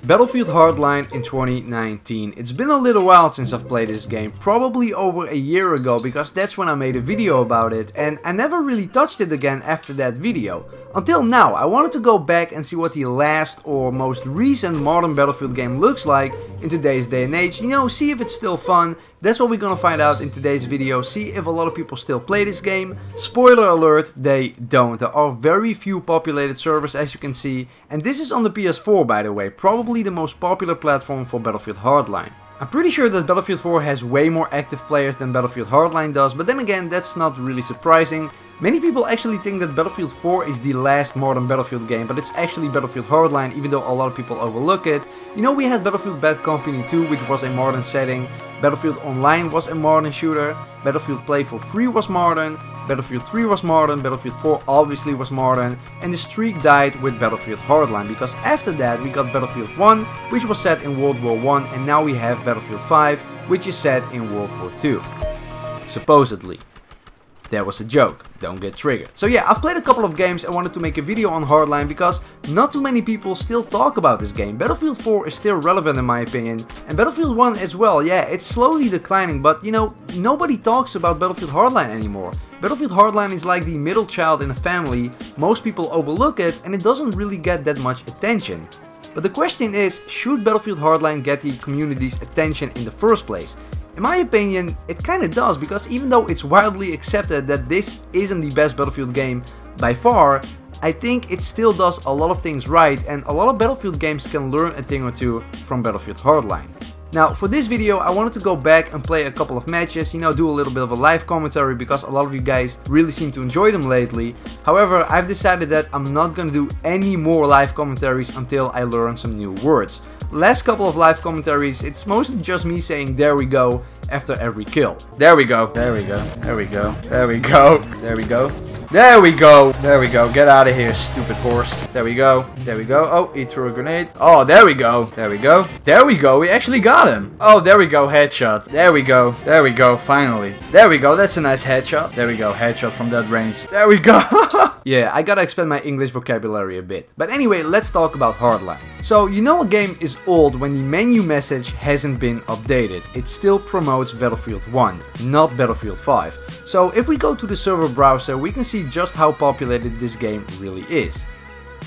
Battlefield Hardline in 2019. It's been a little while since I've played this game, probably over a year ago, because that's when I made a video about it, and I never really touched it again after that video. Until now, I wanted to go back and see what the last or most recent modern Battlefield game looks like in today's day and age, you know, see if it's still fun. That's what we're gonna find out in today's video, see if a lot of people still play this game. Spoiler alert, they don't. There are very few populated servers, as you can see, and this is on the PS4, by the way, probably the most popular platform for Battlefield Hardline. I'm pretty sure that Battlefield 4 has way more active players than Battlefield Hardline does, but then again, that's not really surprising. Many people actually think that Battlefield 4 is the last modern Battlefield game, but it's actually Battlefield Hardline, even though a lot of people overlook it. You know, we had Battlefield Bad Company 2, which was a modern setting, Battlefield Online was a modern shooter, Battlefield Play for Free was modern, Battlefield 3 was modern, Battlefield 4 obviously was modern, and the streak died with Battlefield Hardline, because after that we got Battlefield 1, which was set in World War I, and now we have Battlefield 5, which is set in World War II. Supposedly. That was a joke, don't get triggered. So yeah, I've played a couple of games and wanted to make a video on Hardline because not too many people still talk about this game. Battlefield 4 is still relevant in my opinion, and Battlefield 1 as well. Yeah, it's slowly declining, but you know, nobody talks about Battlefield Hardline anymore. Battlefield Hardline is like the middle child in a family, most people overlook it and it doesn't really get that much attention. But the question is, should Battlefield Hardline get the community's attention in the first place? In my opinion, it kinda does, because even though it's widely accepted that this isn't the best Battlefield game by far, I think it still does a lot of things right, and a lot of Battlefield games can learn a thing or two from Battlefield Hardline. Now, for this video, I wanted to go back and play a couple of matches, you know, do a little bit of a live commentary, because a lot of you guys really seem to enjoy them lately. However, I've decided that I'm not gonna do any more live commentaries until I learn some new words. Last couple of live commentaries, it's mostly just me saying "there we go" after every kill. There we go, there we go, there we go, there we go, there we go. There we go! There we go. Get out of here, stupid horse. There we go. There we go. Oh, he threw a grenade. Oh, there we go. There we go. There we go. We actually got him. Oh, there we go. Headshot. There we go. There we go. Finally. There we go. That's a nice headshot. There we go. Headshot from that range. There we go. Yeah, I gotta expand my English vocabulary a bit. But anyway, let's talk about Hardline. So, you know a game is old when the menu message hasn't been updated. It still promotes Battlefield 1, not Battlefield 5. So if we go to the server browser, we can see just how populated this game really is.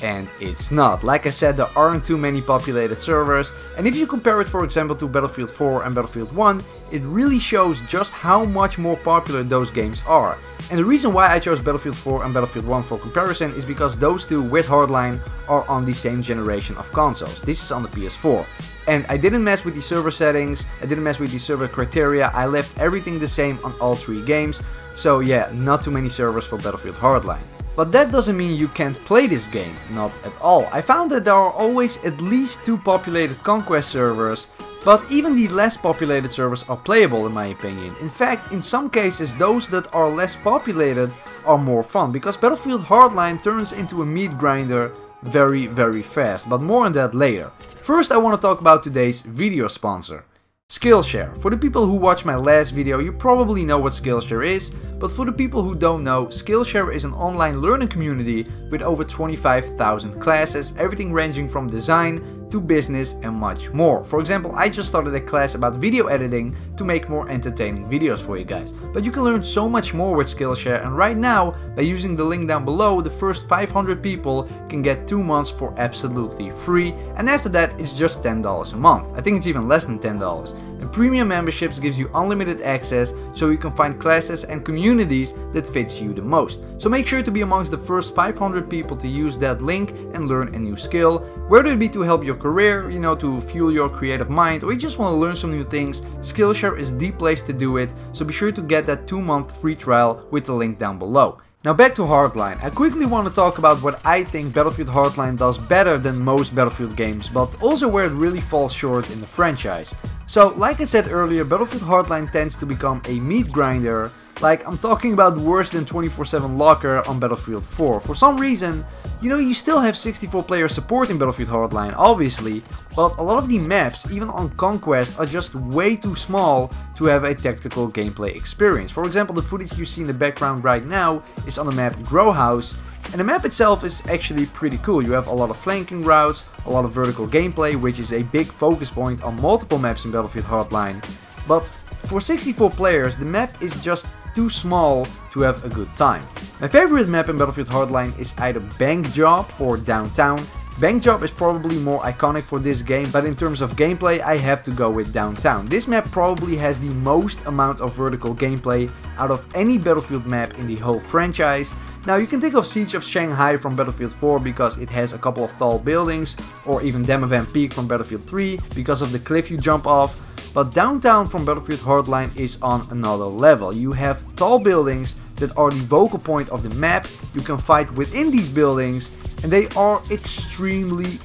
And it's not. Like I said, there aren't too many populated servers, and if you compare it for example to Battlefield 4 and Battlefield 1, it really shows just how much more popular those games are. And the reason why I chose Battlefield 4 and Battlefield 1 for comparison is because those two with Hardline are on the same generation of consoles. This is on the PS4. And I didn't mess with the server settings, I didn't mess with the server criteria, I left everything the same on all three games. So yeah, not too many servers for Battlefield Hardline. But that doesn't mean you can't play this game, not at all. I found that there are always at least 2 populated Conquest servers, but even the less populated servers are playable in my opinion. In fact, in some cases those that are less populated are more fun, because Battlefield Hardline turns into a meat grinder very fast, but more on that later. First I want to talk about today's video sponsor. Skillshare. For the people who watched my last video, you probably know what Skillshare is, but for the people who don't know, Skillshare is an online learning community with over 25,000 classes, everything ranging from design to business and much more. For example, I just started a class about video editing to make more entertaining videos for you guys. But you can learn so much more with Skillshare, and right now, by using the link down below, the first 500 people can get 2 months for absolutely free, and after that it's just $10 a month. I think it's even less than $10. And premium memberships gives you unlimited access, so you can find classes and communities that fits you the most. So make sure to be amongst the first 500 people to use that link and learn a new skill, whether it be to help your career, you know, to fuel your creative mind, or you just want to learn some new things. Skillshare is the place to do it, so be sure to get that 2-month free trial with the link down below. Now back to Hardline. I quickly want to talk about what I think Battlefield Hardline does better than most Battlefield games, but also where it really falls short in the franchise. So, like I said earlier, Battlefield Hardline tends to become a meat grinder. Like, I'm talking about worse than 24/7 locker on Battlefield 4. For some reason, you know, you still have 64 player support in Battlefield Hardline, obviously, but a lot of the maps, even on Conquest, are just way too small to have a tactical gameplay experience. For example, the footage you see in the background right now is on the map Grow House, And the map itself is actually pretty cool. You have a lot of flanking routes, a lot of vertical gameplay, which is a big focus point on multiple maps in Battlefield Hardline. But for 64 players, the map is just too small to have a good time. My favorite map in Battlefield Hardline is either Bank Job or Downtown. Bank Job is probably more iconic for this game, but in terms of gameplay I have to go with Downtown. This map probably has the most amount of vertical gameplay out of any Battlefield map in the whole franchise. Now you can think of Siege of Shanghai from Battlefield 4 because it has a couple of tall buildings, or even Demavan Peak from Battlefield 3 because of the cliff you jump off. But Downtown from Battlefield Hardline is on another level. You have tall buildings that are the focal point of the map, you can fight within these buildings, and they are extremely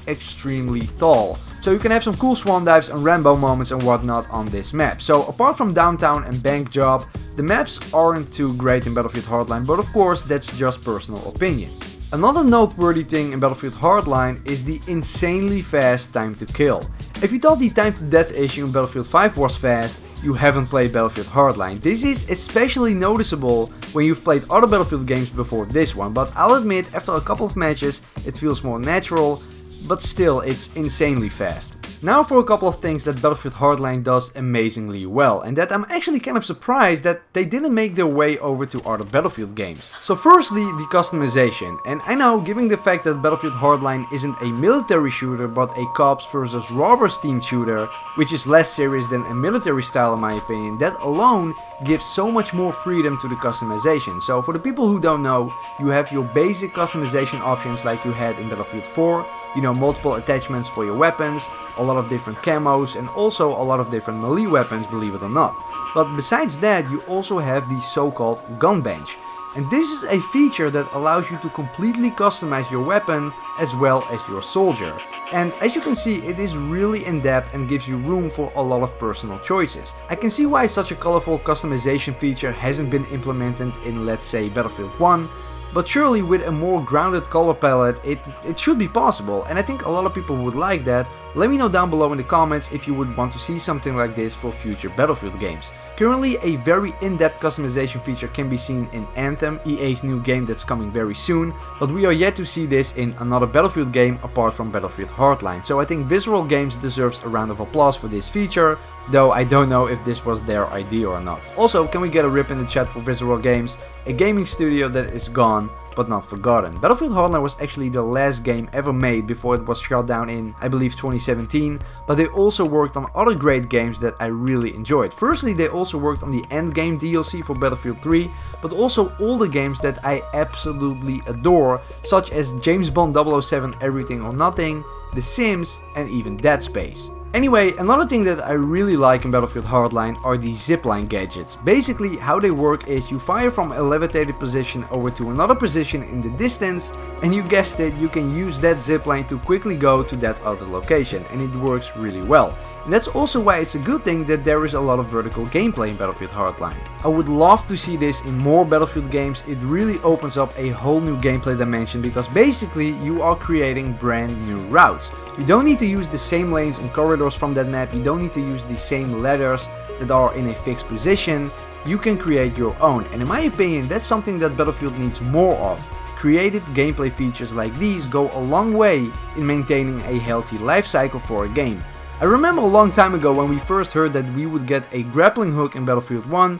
tall. So you can have some cool swan dives and Rambo moments and whatnot on this map. So apart from Downtown and Bank Job, the maps aren't too great in Battlefield Hardline, but of course that's just personal opinion. Another noteworthy thing in Battlefield Hardline is the insanely fast time to kill. If you thought the time to death issue in Battlefield 5 was fast, you haven't played Battlefield Hardline. This is especially noticeable when you've played other Battlefield games before this one, but I'll admit after a couple of matches it feels more natural, but still it's insanely fast. Now for a couple of things that Battlefield Hardline does amazingly well, and that I'm actually kind of surprised that they didn't make their way over to other Battlefield games. So firstly, the customization. And I know, given the fact that Battlefield Hardline isn't a military shooter but a cops versus robbers themed shooter, which is less serious than a military style in my opinion, that alone gives so much more freedom to the customization. So for the people who don't know, you have your basic customization options like you had in Battlefield 4, you know, multiple attachments for your weapons, a lot of different camos, and also a lot of different melee weapons, believe it or not. But besides that, you also have the so-called gun bench. And this is a feature that allows you to completely customize your weapon as well as your soldier. And as you can see, it is really in depth and gives you room for a lot of personal choices. I can see why such a colorful customization feature hasn't been implemented in, let's say, Battlefield 1. But surely with a more grounded color palette it should be possible, and I think a lot of people would like that. Let me know down below in the comments if you would want to see something like this for future Battlefield games. Currently a very in-depth customization feature can be seen in Anthem, EA's new game that's coming very soon, but we are yet to see this in another Battlefield game apart from Battlefield Hardline. So I think Visceral Games deserves a round of applause for this feature, though I don't know if this was their idea or not. Also, can we get a rip in the chat for Visceral Games, a gaming studio that is gone but not forgotten. Battlefield Hardline was actually the last game ever made before it was shut down in, I believe, 2017, but they also worked on other great games that I really enjoyed. Firstly, they also worked on the Endgame DLC for Battlefield 3, but also all the games that I absolutely adore, such as James Bond 007 Everything or Nothing, The Sims, and even Dead Space. Anyway, another thing that I really like in Battlefield Hardline are the zipline gadgets. Basically, how they work is you fire from a levitated position over to another position in the distance, and you guessed it, you can use that zipline to quickly go to that other location, and it works really well. And that's also why it's a good thing that there is a lot of vertical gameplay in Battlefield Hardline. I would love to see this in more Battlefield games. It really opens up a whole new gameplay dimension because basically you are creating brand new routes. You don't need to use the same lanes and corridors from that map, you don't need to use the same ladders that are in a fixed position. You can create your own, and in my opinion that's something that Battlefield needs more of. Creative gameplay features like these go a long way in maintaining a healthy life cycle for a game. I remember a long time ago when we first heard that we would get a grappling hook in Battlefield 1,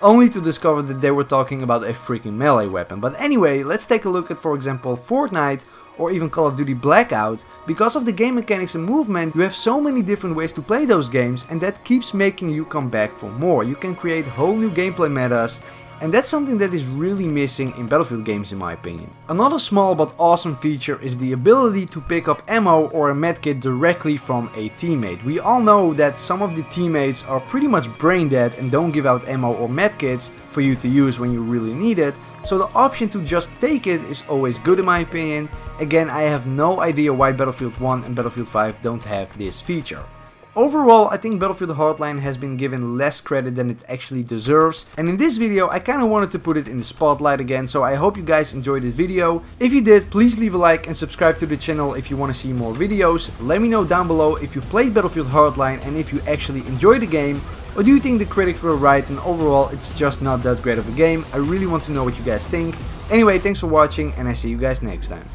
only to discover that they were talking about a freaking melee weapon. But anyway, let's take a look at, for example, Fortnite or even Call of Duty Blackout. Because of the game mechanics and movement, you have so many different ways to play those games, and that keeps making you come back for more. You can create whole new gameplay metas, and that's something that is really missing in Battlefield games in my opinion. Another small but awesome feature is the ability to pick up ammo or a medkit directly from a teammate. We all know that some of the teammates are pretty much brain dead and don't give out ammo or medkits for you to use when you really need it, so the option to just take it is always good in my opinion. Again, I have no idea why Battlefield 1 and Battlefield 5 don't have this feature. Overall, I think Battlefield Hardline has been given less credit than it actually deserves, and in this video I kinda wanted to put it in the spotlight again, so I hope you guys enjoyed this video. If you did, please leave a like and subscribe to the channel if you want to see more videos. Let me know down below if you played Battlefield Hardline and if you actually enjoyed the game, or do you think the critics were right and overall it's just not that great of a game. I really want to know what you guys think. Anyway, thanks for watching and I see you guys next time.